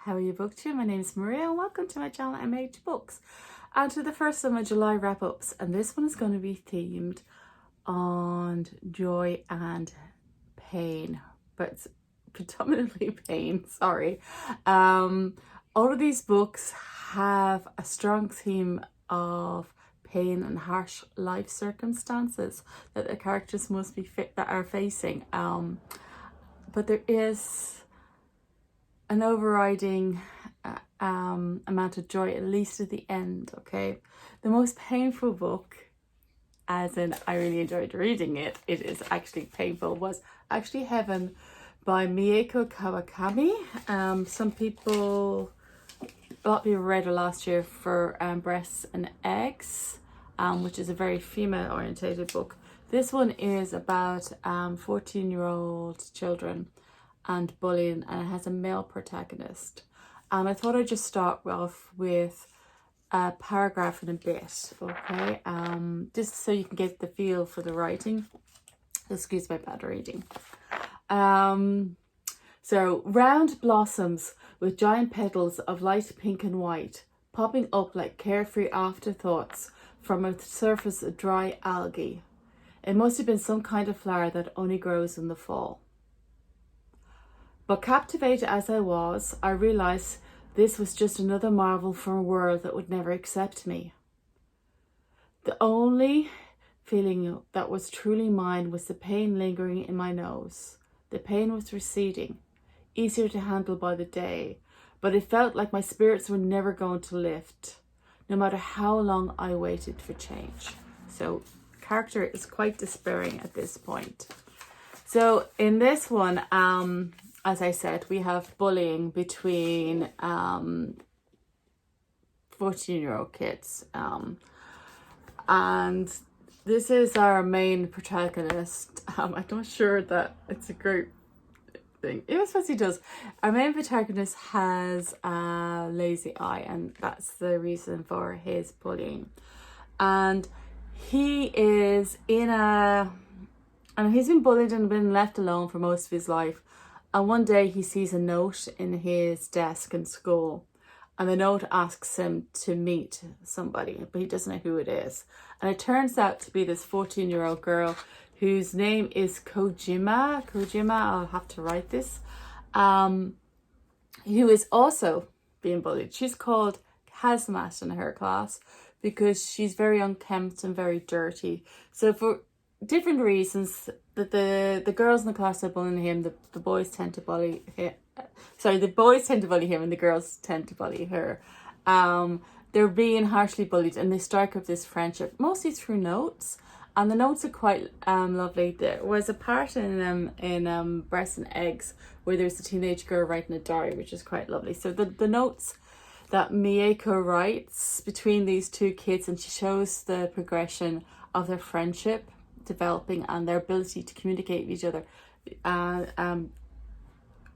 How are you, booktube? My name is Maria and welcome to my channel MH Books and to the first of my July wrap-ups, and this one is going to be themed on joy and pain, but it's predominantly pain, sorry. All of these books have a strong theme of pain and harsh life circumstances that the characters must be facing, but there is an overriding amount of joy, at least at the end. Okay, the most painful book, as in I really enjoyed reading it, it is actually painful, was actually Heaven by Mieko Kawakami. A lot of people read it last year for Breasts and Eggs, which is a very female orientated book. This one is about 14-year-old children and bullying, and it has a male protagonist. And I thought I'd just start off with a paragraph and a bit, okay? Just so you can get the feel for the writing. Excuse my bad reading. So, round blossoms with giant petals of light pink and white, popping up like carefree afterthoughts from a surface of dry algae. It must have been some kind of flower that only grows in the fall. But captivated as I was, I realised this was just another marvel from a world that would never accept me. The only feeling that was truly mine was the pain lingering in my nose. The pain was receding, easier to handle by the day, but it felt like my spirits were never going to lift, no matter how long I waited for change. So, character is quite despairing at this point. So, in this one, as I said, we have bullying between 14-year-old kids. And this is our main protagonist. I'm not sure that it's a great thing. It was what he does. Our main protagonist has a lazy eye, and that's the reason for his bullying. And he is he's been bullied and been left alone for most of his life. And one day he sees a note in his desk in school, and the note asks him to meet somebody, but he doesn't know who it is. And it turns out to be this 14-year-old girl whose name is Kojima, I'll have to write this, who is also being bullied. She's called Hazmat in her class because she's very unkempt and very dirty. So for different reasons, that the girls in the class are bullying him, the boys tend to bully him. Sorry, the boys tend to bully him and the girls tend to bully her. They're being harshly bullied, and they strike up this friendship, mostly through notes. And the notes are quite lovely. There was a part in Breasts and Eggs where there's a teenage girl writing a diary, which is quite lovely. So the notes that Mieko writes between these two kids, and she shows the progression of their friendship developing and their ability to communicate with each other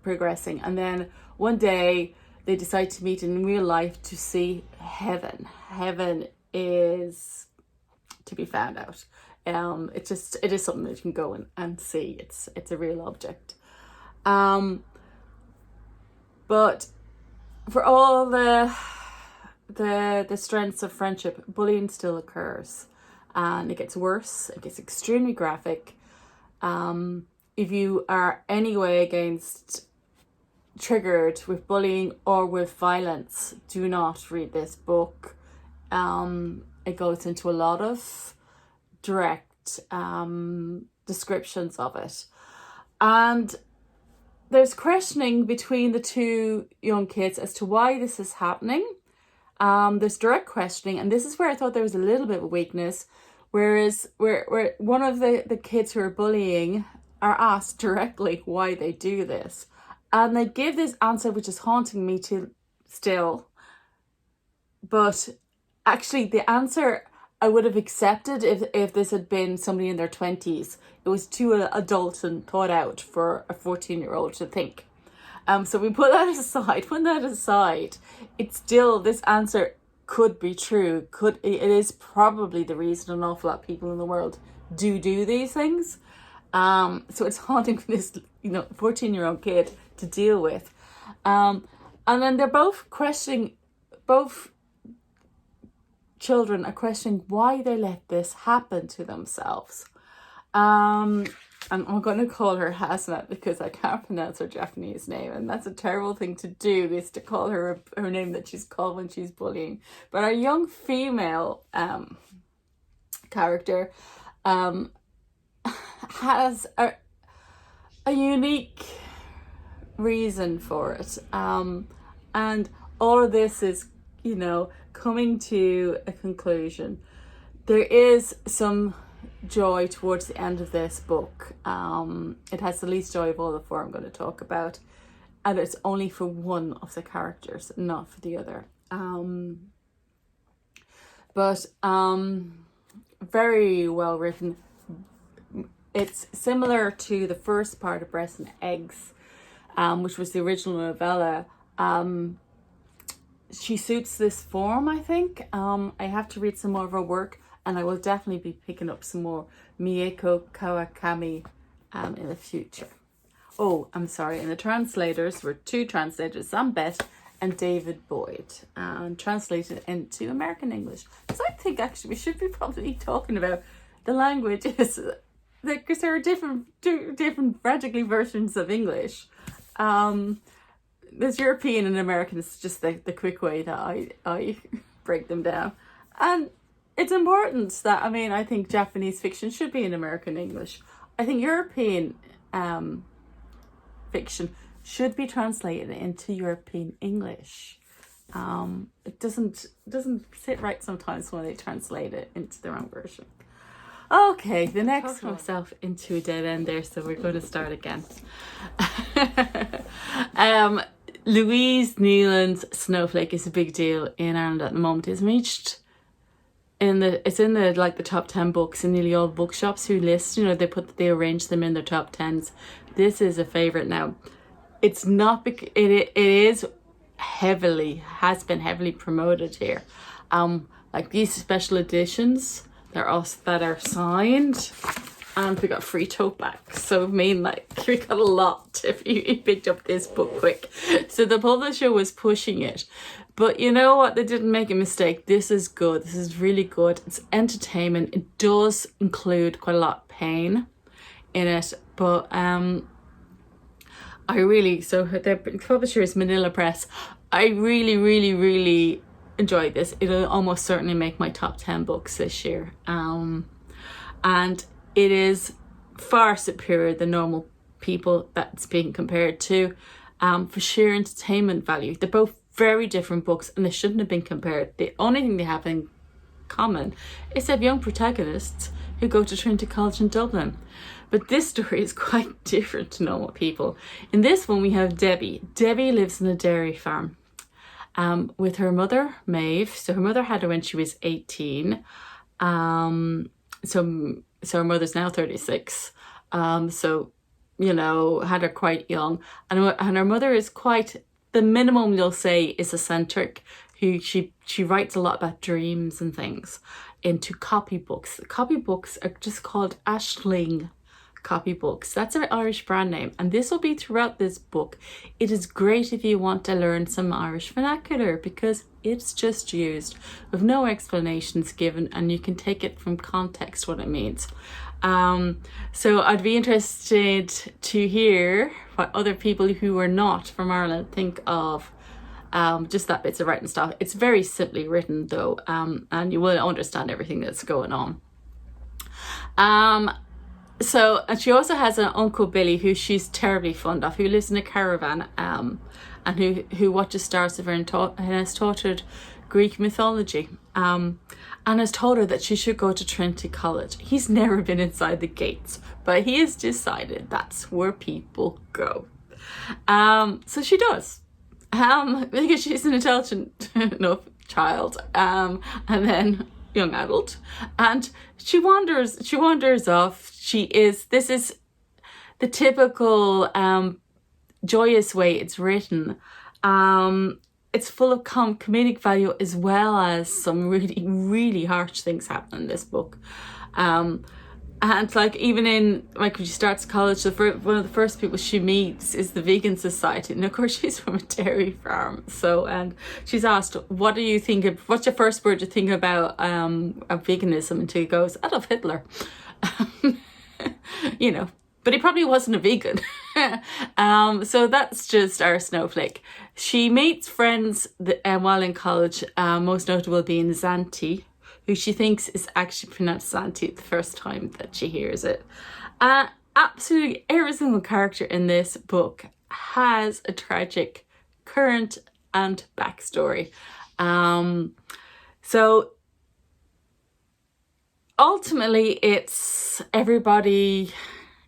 progressing. And then one day they decide to meet in real life to see heaven. Heaven is to be found out. It is something that you can go and see. It's a real object. But for all the strengths of friendship, bullying still occurs. And it gets worse. It gets extremely graphic. If you are anyway triggered with bullying or with violence, do not read this book. It goes into a lot of direct descriptions of it. And there's questioning between the two young kids as to why this is happening. There's direct questioning, and this is where I thought there was a little bit of a weakness, whereas where one of the kids who are bullying are asked directly why they do this, and they give this answer which is haunting me still. But actually the answer I would have accepted if this had been somebody in their 20s. It was too adult and thought out for a 14-year-old to think. So we put that aside, it's still, this answer could be true. It is probably the reason an awful lot of people in the world do these things. So it's haunting for this, 14-year-old kid to deal with. And then they're both questioning, both children are questioning why they let this happen to themselves. And I'm going to call her Hamnet because I can't pronounce her Japanese name, and that's a terrible thing to do, is to call her her name that she's called when she's bullying. But our young female character has a unique reason for it, and all of this is, you know, coming to a conclusion. There is some joy towards the end of this book. It has the least joy of all the four I'm going to talk about, and it's only for one of the characters, not for the other. But very well written. It's similar to the first part of Breasts and Eggs, which was the original novella. She suits this form, I think. I have to read some more of her work, and I will definitely be picking up some more Mieko Kawakami in the future. Oh, I'm sorry. And the translators were two translators, Sam Bett and David Boyd, and translated into American English. So I think actually we should be probably talking about the languages, because there are two different practically versions of English. There's European and American. It's just the quick way that I break them down. And it's important that, I mean, I think Japanese fiction should be in American English. I think European fiction should be translated into European English. It doesn't sit right sometimes when they translate it into their own version. Okay, the next myself into a dead end there, so we're going to start again. Louise Nealon's Snowflake is a big deal in Ireland at the moment. It's reached it's in the like the top 10 books in nearly all bookshops who list, you know, they arrange them in their top 10s. This is a favorite now. It's not it is has been heavily promoted here. Like these special editions that are signed, and we got free tote bags. So I mean, like, we got a lot if you picked up this book quick. So the publisher was pushing it. But you know what? They didn't make a mistake. This is good. This is really good. It's entertainment. It does include quite a lot of pain in it. But so the publisher is Manilla Press. I really, really, really enjoyed this. It'll almost certainly make my top 10 books this year. And it is far superior than normal people that's being compared to, for sheer entertainment value. They're both very different books and they shouldn't have been compared. The only thing they have in common is they have young protagonists who go to Trinity College in Dublin. But this story is quite different to normal people. In this one we have Debbie. Debbie lives on a dairy farm with her mother, Maeve. So her mother had her when she was 18. So her mother's now 36. So, you know, had her quite young. And her mother is quite, the minimum you'll say is eccentric, who she writes a lot about dreams and things into copybooks. Copybooks are just called Ashling copybooks. That's an Irish brand name, and this will be throughout this book. It is great if you want to learn some Irish vernacular, because it's just used with no explanations given, and you can take it from context what it means. So I'd be interested to hear what other people who are not from Ireland think of just that bits of writing stuff. It's very simply written though, and you will understand everything that's going on. So, and she also has an Uncle Billy who she's terribly fond of, who lives in a caravan, and who watches stars of her and has taught her Greek mythology, and has told her that she should go to Trinity College. He's never been inside the gates, but he has decided that's where people go. So she does, because she's an intelligent enough child, and then young adult, and she wanders off. This is the typical joyous way it's written. It's full of comedic value as well as some really, really harsh things happen in this book. And And like even in like when she starts college, one of the first people she meets is the Vegan Society, and of course she's from a dairy farm. So and she's asked, "What do you think of? What's your first word you think about veganism?" And she goes, "I love Hitler," you know. But he probably wasn't a vegan. So that's just our Snowflake. She meets friends while in college, most notable being Zanti, who she thinks is actually pronounced Santi the first time that she hears it. Absolutely every single character in this book has a tragic current and backstory. So ultimately it's everybody,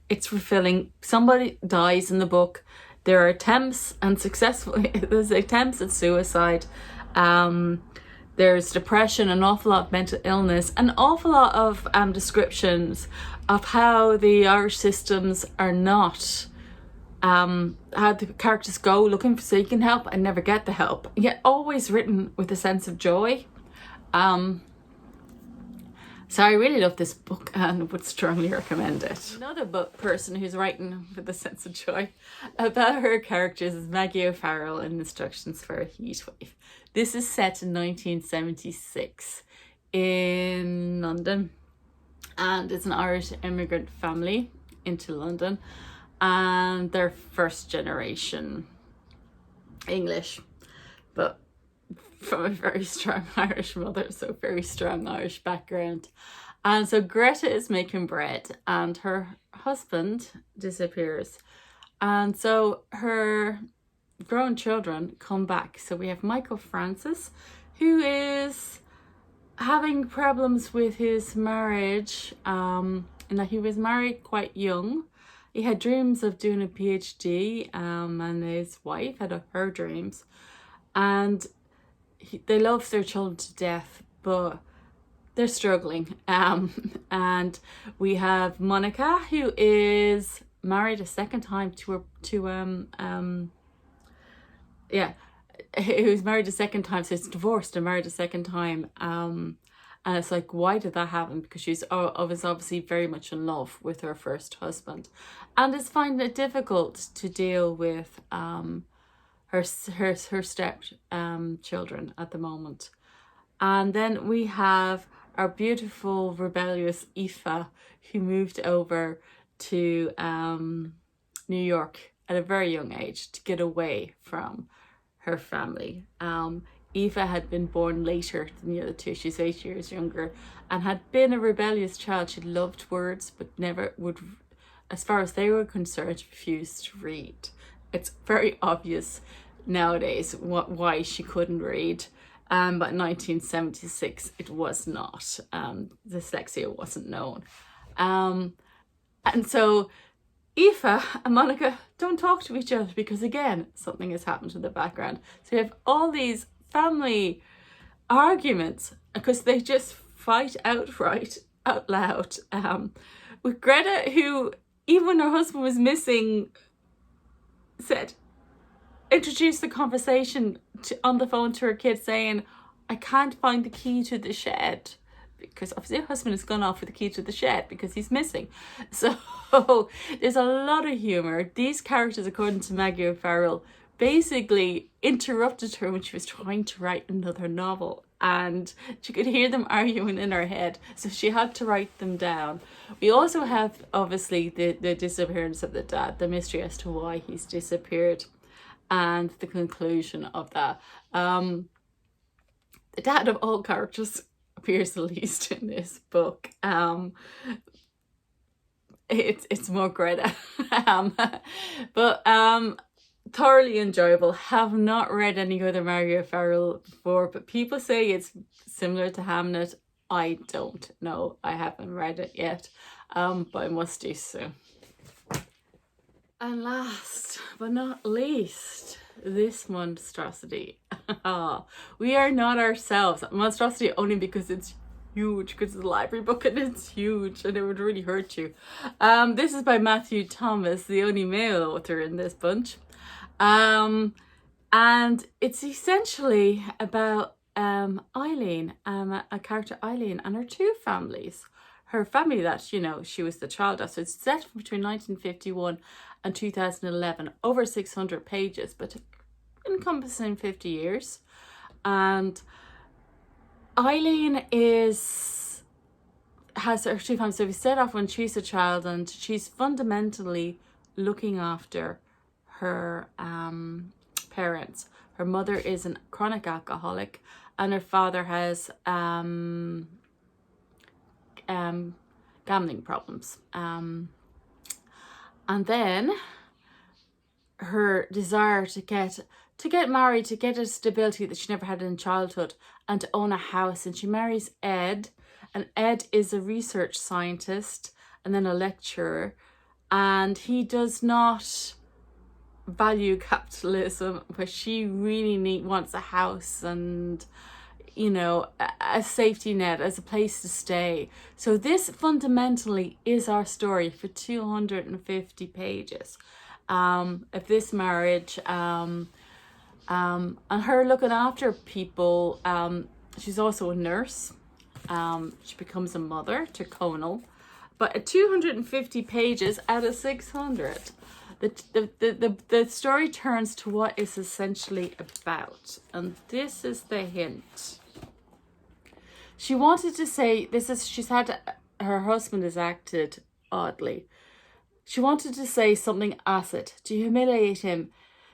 it's fulfilling. Somebody dies in the book. There are attempts and there's attempts at suicide. There's depression, an awful lot of mental illness, an awful lot of descriptions of how the Irish systems are not, how the characters go looking for seeking help and never get the help, yet always written with a sense of joy. So I really love this book and would strongly recommend it. Another book person who's writing with a sense of joy about her characters is Maggie O'Farrell in Instructions for a Heatwave. This is set in 1976 in London, and it's an Irish immigrant family into London, and they're first generation English, but from a very strong Irish mother, so very strong Irish background. And so Greta is making bread and her husband disappears, and so her grown children come back. So we have Michael Francis, who is having problems with his marriage, and that he was married quite young. He had dreams of doing a PhD, and his wife had her dreams, and they love their children to death, but they're struggling. And we have Monica, who is married a second time who's married a second time, so it's divorced and married a second time. And it's like, why did that happen? Because she's obviously very much in love with her first husband, and is finding it difficult to deal with her step children at the moment. And then we have our beautiful rebellious Aoife, who moved over to New York at a very young age to get away from her family. Aoife had been born later than the other two. She's 8 years younger and had been a rebellious child. She loved words, but never would, as far as they were concerned, refused to read. It's very obvious nowadays why she couldn't read, but in 1976 it was not. Dyslexia wasn't known, and so Aoife and Monica don't talk to each other because, again, something has happened in the background. So you have all these family arguments because they just fight outright, out loud. With Greta, who, even when her husband was missing, introduced the conversation on the phone to her kid saying, "I can't find the key to the shed," because obviously her husband has gone off with the key to the shed because he's missing. So there's a lot of humour. These characters, according to Maggie O'Farrell, basically interrupted her when she was trying to write another novel, and she could hear them arguing in her head, so she had to write them down. We also have, obviously, the disappearance of the dad, the mystery as to why he's disappeared, and the conclusion of that. The dad of all characters appears the least in this book. It's more Greta. But thoroughly enjoyable. Have not read any other Maggie O'Farrell before, but people say it's similar to Hamnet. I don't know. I haven't read it yet, but I must do so. And last but not least, this Monstrosity. We are not ourselves. Monstrosity only because it's huge, because it's a library book and it's huge and it would really hurt you. This is by Matthew Thomas, the only male author in this bunch. And it's essentially about Eileen, a character Eileen, and her two families. her family that, you know, she was the child of. So it's set between 1951 and 2011, over 600 pages, but encompassing 50 years. And Eileen has her two families. So we set off when she's a child, and she's fundamentally looking after her parents. Her mother is a chronic alcoholic, and her father has gambling problems. And then her desire to get married, to get a stability that she never had in childhood, and to own a house. And she marries Ed, and Ed is a research scientist and then a lecturer, and he does not value capitalism, but she really wants a house and, you know, a safety net as a place to stay. So this fundamentally is our story for 250 pages of this marriage, and her looking after people. She's also a nurse. She becomes a mother to Conal, but at 250 pages out of 600, the story turns to what it's essentially about, and this is the hint. She wanted to say, her husband has acted oddly. She wanted to say something acid to humiliate him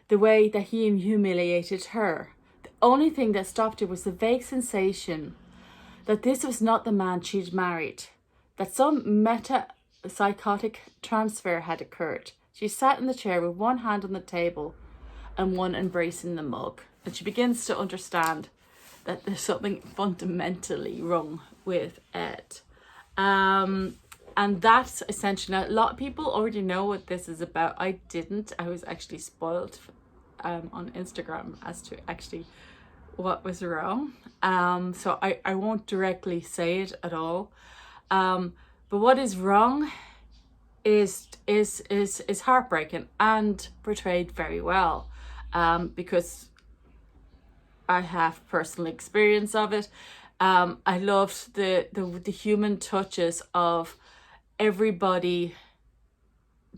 the way that he humiliated her. The only thing that stopped her was the vague sensation that this was not the man she'd married, that some meta-psychotic transfer had occurred. She sat in the chair with one hand on the table and one embracing the mug, and she begins to understand that there's something fundamentally wrong with Ed. And that's essentially, now, a lot of people already know what this is about. I didn't. I was actually spoiled on Instagram as to actually what was wrong. So I won't directly say it at all. But what is wrong is heartbreaking and portrayed very well, because I have personal experience of it. I loved the human touches of everybody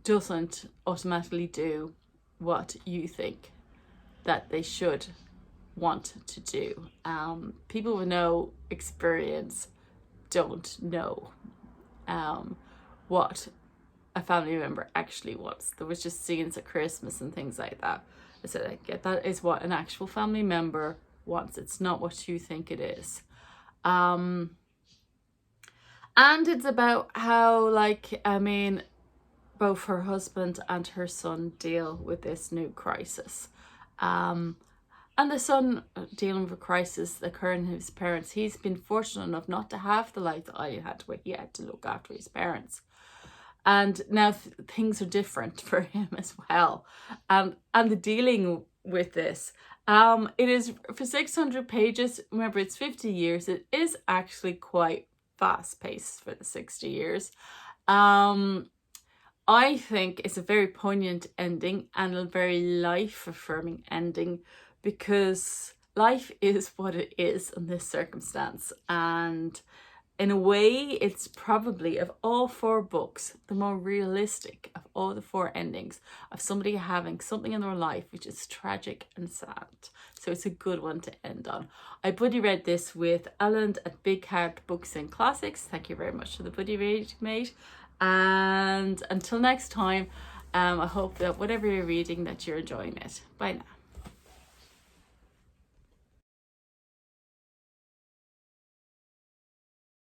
doesn't automatically do what you think that they should want to do. People with no experience don't know what a family member actually wants. There was just scenes at Christmas and things like that. I said, I get that is what an actual family member wants. It's not what you think it is. And it's about how, like, I mean, both her husband and her son deal with this new crisis. And the son dealing with a crisis occurring in his parents. He's been fortunate enough not to have the life that I had, where he had to look after his parents. And now things are different for him as well. And the dealing with this. It is for 600 pages. Remember, it's 50 years. It is actually quite fast paced for the 60 years. I think it's a very poignant ending and a very life affirming ending, because life is what it is in this circumstance. And in a way, it's probably, of all four books, the more realistic of all the four endings of somebody having something in their life which is tragic and sad. So it's a good one to end on. I buddy read this with Ellen at Big Hard Books and Classics. Thank you very much for the buddy reading, mate. And until next time, I hope that whatever you're reading, that you're enjoying it. Bye now.